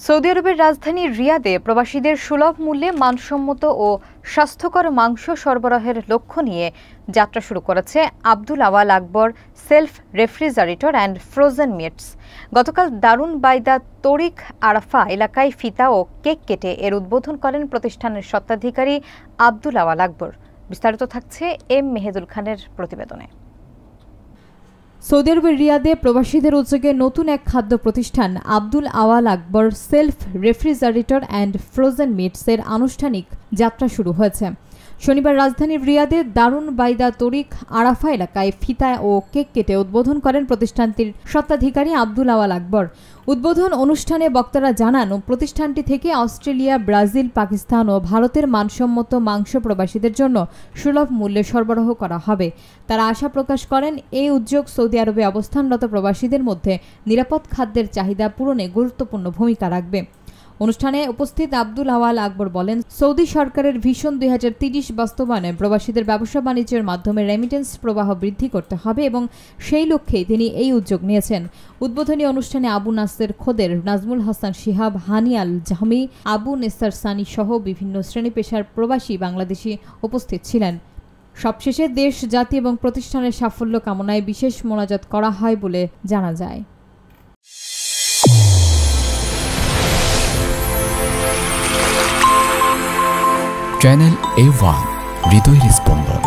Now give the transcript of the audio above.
Saudi আরবের রাজধানী রিয়াদে প্রবাসীদের সুলভ মূল্যে মানসম্মত ও স্বাস্থ্যকর মাংস সরবরাহের লক্ষ্য নিয়ে যাত্রা শুরু করেছে Abdul Awal Akbar self refrigerator and frozen meats. গতকাল দারুন বাইদা তরিক আরাফা এলাকায় ফিতা ও কেক কেটে এর উদ্বোধন করেন প্রতিষ্ঠানের স্বত্বাধিকারী আব্দুল আওয়াল আকবর। বিস্তারিত থাকছে এম মেহেদুল খানের প্রতিবেদনে। সৌদি আরবের রিয়াদে প্রবাসীদের উদ্যোগে নতুন এক খাদ্য প্রতিষ্ঠান Abdul Awal Akbar self refrigerator and frozen মিটসের আনুষ্ঠানিক যাত্রা শুরু হয়েছে। শনিবার রাজধানীর রিয়াদে দারুন বাইদা তরিক আরাফা এলাকায় ফিতা ও কেক কেটে উদ্বোধন করেন প্রতিষ্ঠানটির স্বত্বাধিকারী আব্দুল আওয়াল আকবর। উদ্বোধন অনুষ্ঠানে বক্তারা জানান, প্রতিষ্ঠানটি থেকে অস্ট্রেলিয়া, ব্রাজিল, পাকিস্তান ও ভারতের মানসম্মত মাংস প্রবাসীদের জন্য সুলভ মূল্যে সরবরাহ করা হবে। তারা আশা প্রকাশ করেন, এই উদ্যোগ সৌদি আরবে অবস্থানরত প্রবাসীদের মধ্যে নিরাপদ খাদ্যের চাহিদা পূরণে গুরুত্বপূর্ণ ভূমিকা রাখবে। অনুষ্ঠানে উপস্থিত আব্দুল আওয়াল আকবর বলেন, সৌদি সরকারের ভিশন 2030 বাস্তবায়নে প্রবাসীদের ব্যবসা বাণিজ্যের মাধ্যমে রেমিটেন্স প্রবাহ বৃদ্ধি করতে হবে এবং সেই লক্ষ্যেই তিনি এই উদ্যোগ নিয়েছেন। উদ্বোধনী অনুষ্ঠানে আবু নাসের খোদের, নাজমুল হাসান শিহাব, হানি আল জাহমি, আবু নেসার সানি সহ বিভিন্ন শ্রেণী পেশার প্রবাসী বাংলাদেশি উপস্থিত ছিলেন। সবশেষে দেশ, জাতি এবং প্রতিষ্ঠানের সাফল্য কামনায় বিশেষ মোনাজাত করা হয় বলে জানা যায়। চ্যানেল A1 হৃদয়ের স্পন্দন।